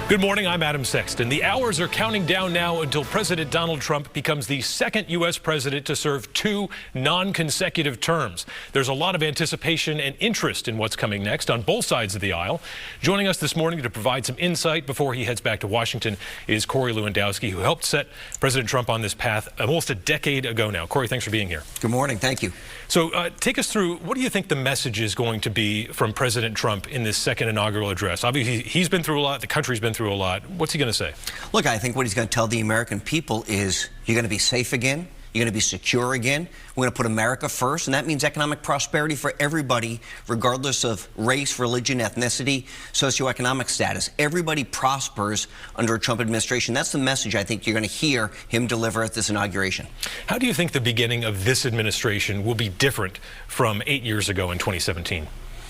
Good morning, I'm Adam Sexton. The hours are counting down now until President Donald Trump becomes the second U.S. president to serve two non-consecutive terms. There's a lot of anticipation and interest in what's coming next on both sides of the aisle. Joining us this morning to provide some insight before he heads back to Washington is Corey Lewandowski, who helped set President Trump on this path almost a decade ago now. Corey, thanks for being here. Good morning. Thank you. So take us through, what do you think the message is going to be from President Trump in this second inaugural address? Obviously, he's been through a lot. The country's been through a lot. What's he going to say? Look, I think what he's going to tell the American people is you're going to be safe again. You're going to be secure again. We're going to put America first, and that means economic prosperity for everybody, regardless of race, religion, ethnicity, socioeconomic status. Everybody prospers under a Trump administration. That's the message I think you're going to hear him deliver at this inauguration. How do you think the beginning of this administration will be different from 8 years ago in 2017?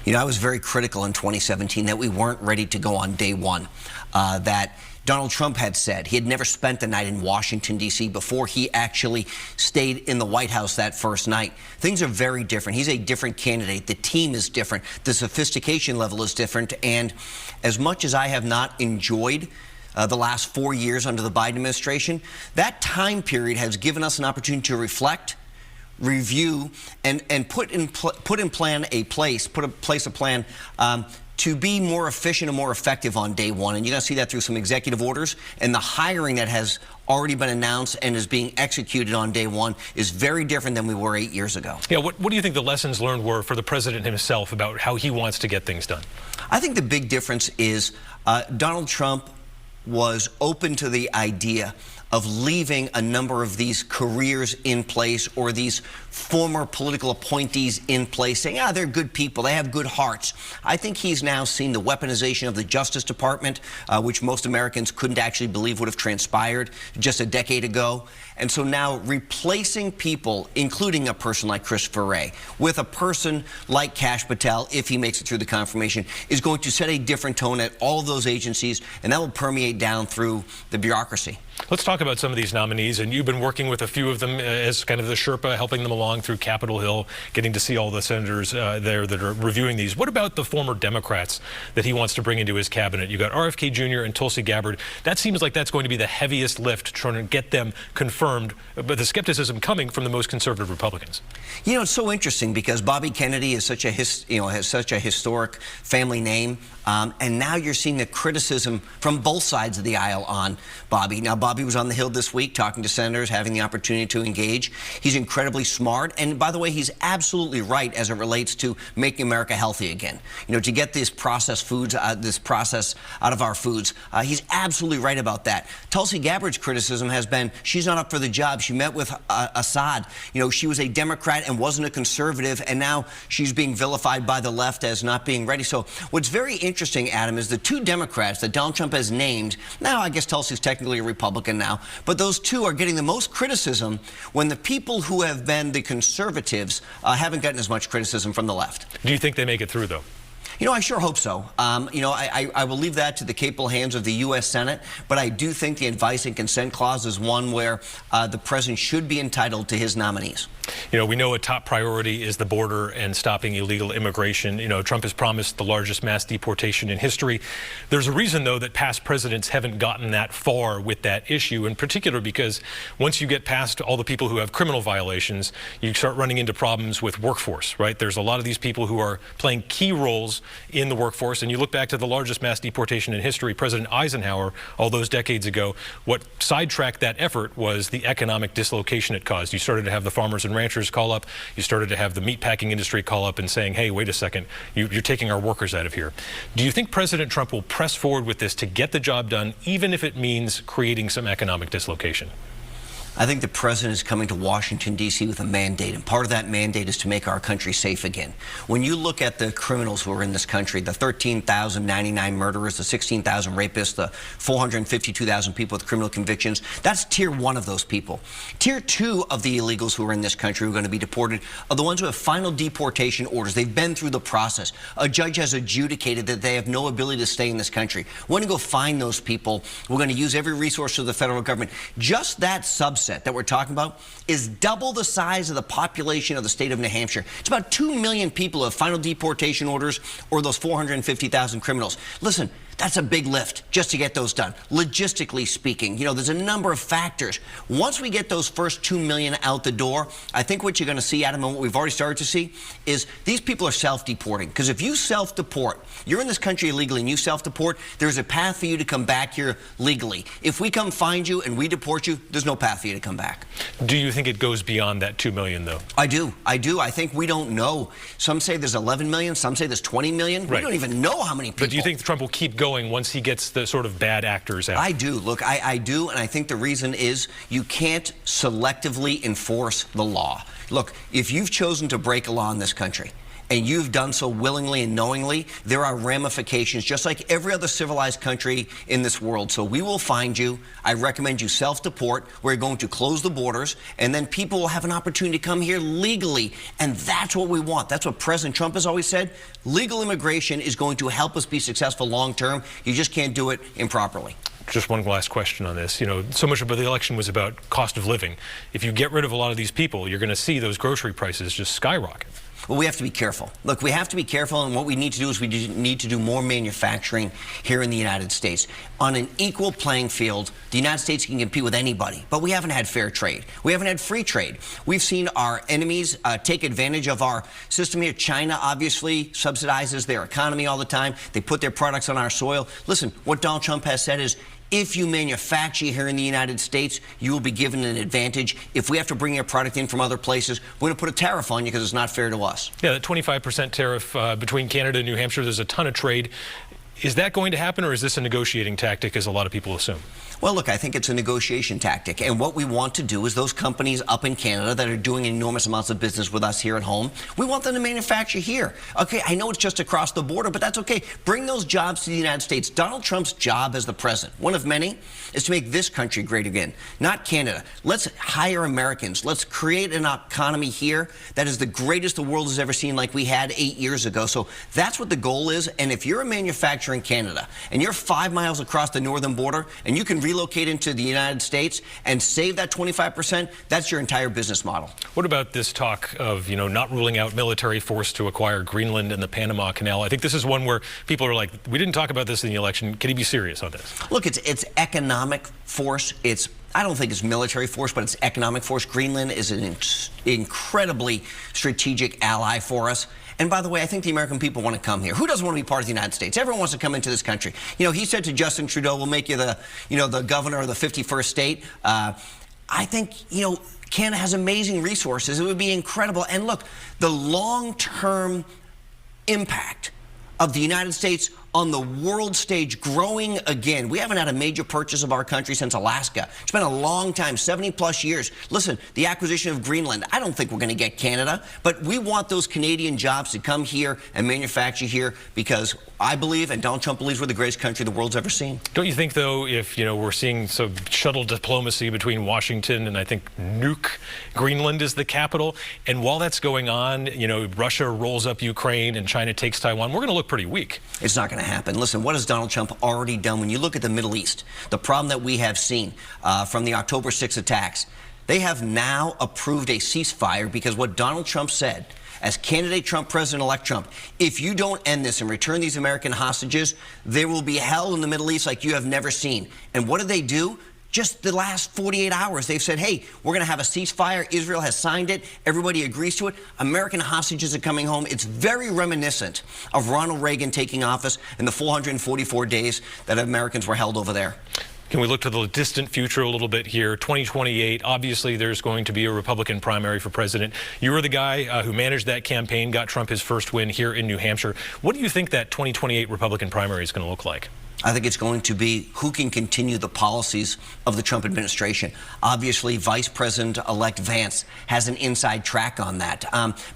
You know, I was very critical in 2017 that we weren't ready to go on day one, that Donald Trump had said he had never spent the night in Washington, D.C. before he actually stayed in the White House that first night. Things are very different. He's a different candidate. The team is different. The sophistication level is different. And as much as I have not enjoyed the last 4 years under the Biden administration, that time period has given us an opportunity to reflect, review, and put in place a plan to be more efficient and more effective on day one. And you're going to see that through some executive orders, and the hiring that has already been announced and is being executed on day one is very different than we were 8 years ago. Yeah, what do you think the lessons learned were for the president himself about how he wants to get things done? I think the big difference is Donald Trump was open to the idea of leaving a number of these careers in place, or these former political appointees in place, saying, they're good people, they have good hearts. I think he's now seen the weaponization of the Justice Department, which most Americans couldn't actually believe would have transpired just a decade ago. And so now replacing people, including a person like Christopher Wray, with a person like Kash Patel, if he makes it through the confirmation, is going to set a different tone at all of those agencies, and that will permeate down through the bureaucracy. Let's talk about some of these nominees, and you've been working with a few of them as kind of the Sherpa, helping them along through Capitol Hill, getting to see all the senators there that are reviewing these. What about the former Democrats that he wants to bring into his cabinet? You got RFK Jr. and Tulsi Gabbard. That seems like that's going to be the heaviest lift, trying to get them confirmed, but the skepticism coming from the most conservative Republicans. You know, it's so interesting because Bobby Kennedy is such a has such a historic family name, and now you're seeing the criticism from both sides of the aisle on Bobby. Now, Bobby was on the Hill this week talking to senators, having the opportunity to engage. He's incredibly smart, and by the way, he's absolutely right as it relates to making America healthy again. You know, to get these processed foods, this process out of our foods. He's absolutely right about that. Tulsi Gabbard's criticism has been she's not up for the job. She met with Assad. You know, she was a Democrat and wasn't a conservative, and now she's being vilified by the left as not being ready. So what's very interesting, Adam, is the two Democrats that Donald Trump has named. Now, I guess Tulsi's technically a Republican now, but those two are getting the most criticism when the people who have been the conservatives haven't gotten as much criticism from the left. Do you think they make it through, though? You know, I sure hope so. You know, I will leave that to the capable hands of the U.S. Senate, but I do think the advice and consent clause is one where the president should be entitled to his nominees. You know, we know a top priority is the border and stopping illegal immigration. You know, Trump has promised the largest mass deportation in history. There's a reason, though, that past presidents haven't gotten that far with that issue, in particular because once you get past all the people who have criminal violations, you start running into problems with workforce, right? There's a lot of these people who are playing key roles in the workforce, and you look back to the largest mass deportation in history, President Eisenhower, all those decades ago. What sidetracked that effort was the economic dislocation it caused. You started to have the farmers and ranchers call up. You started to have the meatpacking industry call up and saying, hey, wait a second, you're taking our workers out of here. Do you think President Trump will press forward with this to get the job done, even if it means creating some economic dislocation? I think the president is coming to Washington, D.C. with a mandate, and part of that mandate is to make our country safe again. When you look at the criminals who are in this country, the 13,099 murderers, the 16,000 rapists, the 452,000 people with criminal convictions, that's tier one of those people. Tier two of the illegals who are in this country who are going to be deported are the ones who have final deportation orders. They've been through the process. A judge has adjudicated that they have no ability to stay in this country. We're going to go find those people. We're going to use every resource of the federal government. Just that subset that we're talking about is double the size of the population of the state of New Hampshire. It's about 2 million people who have final deportation orders, or those 450,000 criminals. Listen, That's a big lift just to get those done. Logistically speaking, there's a number of factors. Once we get those first 2 million out the door, I think what you're going to see, Adam, and what we've already started to see, is these people are self-deporting. Because if you self-deport, you're in this country illegally and you self-deport, there's a path for you to come back here legally. If we come find you and we deport you, there's no path for you to come back. Do you think it goes beyond that 2 million, though? I do. I think we don't know. Some say there's 11 million, some say there's 20 million. Right. We don't even know how many people. But do you think Trump will keep going once he gets the sort of bad actors out? I do. Look, I do, and I think the reason is you can't selectively enforce the law. Look, if you've chosen to break a law in this country, and you've done so willingly and knowingly, there are ramifications, just like every other civilized country in this world. So we will find you. I recommend you self-deport. We're going to close the borders, and then people will have an opportunity to come here legally, and that's what we want. That's what President Trump has always said. Legal immigration is going to help us be successful long term. You just can't do it improperly. Just one last question on this. So much of the election was about cost of living. If you get rid of a lot of these people, you're going to see those grocery prices just skyrocket. Well, we have to be careful. Look, we have to be careful, and what we need to do is we need to do more manufacturing here in the United States. On an equal playing field, the United States can compete with anybody, but we haven't had fair trade. We haven't had free trade. We've seen our enemies take advantage of our system here. China obviously subsidizes their economy all the time. They put their products on our soil. Listen, what Donald Trump has said is, if you manufacture here in the United States, you will be given an advantage. If we have to bring your product in from other places, we're going to put a tariff on you because it's not fair to us. Yeah, that 25% tariff between Canada and New Hampshire, there's a ton of trade. Is that going to happen, or is this a negotiating tactic, as a lot of people assume? Well, look, I think it's a negotiation tactic. And what we want to do is those companies up in Canada that are doing enormous amounts of business with us here at home, we want them to manufacture here. Okay, I know it's just across the border, but that's okay. Bring those jobs to the United States. Donald Trump's job as the president, one of many, is to make this country great again, not Canada. Let's hire Americans. Let's create an economy here that is the greatest the world has ever seen, like we had 8 years ago. So that's what the goal is. And if you're a manufacturer in Canada and you're 5 miles across the northern border and you can relocate into the United States and save that 25%, that's your entire business model. What about this talk of, not ruling out military force to acquire Greenland and the Panama Canal? I think this is one where people are like, we didn't talk about this in the election. Can he be serious on this? Look, it's economic force. I don't think it's military force, but it's economic force. Greenland is an incredibly strategic ally for us. And by the way, I think the American people want to come here. Who doesn't want to be part of the United States? Everyone wants to come into this country. He said to Justin Trudeau, we'll make you the governor of the 51st state. I think, Canada has amazing resources. It would be incredible. And look, the long-term impact of the United States on the world stage growing again. We haven't had a major purchase of our country since Alaska. It's been a long time, 70+ years. Listen, the acquisition of Greenland, I don't think we're going to get Canada, but we want those Canadian jobs to come here and manufacture here because I believe, and Donald Trump believes, we're the greatest country the world's ever seen. Don't you think, though, if, we're seeing some shuttle diplomacy between Washington and I think Greenland is the capital, and while that's going on, Russia rolls up Ukraine and China takes Taiwan, we're going to look pretty weak. It's not going to happen. Listen, what has Donald Trump already done? When you look at the Middle East, the problem that we have seen from the October 6 attacks, they have now approved a ceasefire because what Donald Trump said, as candidate Trump, President-elect Trump, if you don't end this and return these American hostages, there will be hell in the Middle East like you have never seen. And what did they do? Just the last 48 hours, they've said, hey, we're going to have a ceasefire. Israel has signed it. Everybody agrees to it. American hostages are coming home. It's very reminiscent of Ronald Reagan taking office and the 444 days that Americans were held over there. Can we look to the distant future a little bit here? 2028, obviously there's going to be a Republican primary for president. You were the guy who managed that campaign, got Trump his first win here in New Hampshire. What do you think that 2028 Republican primary is going to look like? I think it's going to be who can continue the policies of the Trump administration. Obviously, Vice President-elect Vance has an inside track on that.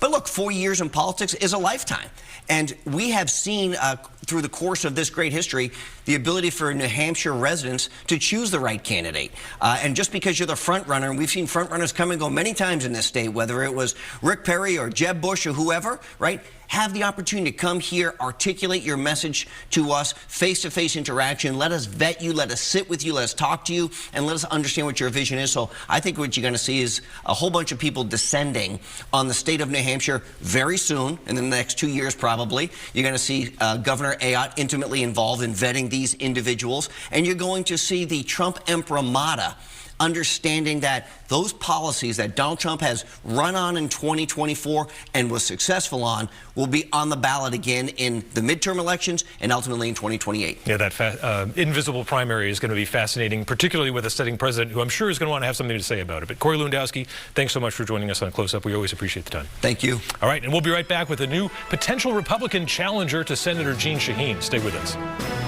But look, 4 years in politics is a lifetime. And we have seen through the course of this great history the ability for New Hampshire residents to choose the right candidate. And just because you're the front runner, and we've seen front runners come and go many times in this state, whether it was Rick Perry or Jeb Bush or whoever, right? have the opportunity to come here, articulate your message to us, face-to-face interaction. Let us vet you, let us sit with you, let us talk to you, and let us understand what your vision is. So I think what you're going to see is a whole bunch of people descending on the state of New Hampshire very soon, in the next 2 years probably. You're going to see Governor Ayotte intimately involved in vetting these individuals, and you're going to see the Trump imprimatur understanding that those policies that Donald Trump has run on in 2024 and was successful on will be on the ballot again in the midterm elections and ultimately in 2028. Yeah, that invisible primary is going to be fascinating, particularly with a sitting president who I'm sure is going to want to have something to say about it. But Corey Lewandowski, thanks so much for joining us on Close Up. We always appreciate the time. Thank you. All right, and we'll be right back with a new potential Republican challenger to Senator Jeanne Shaheen. Stay with us.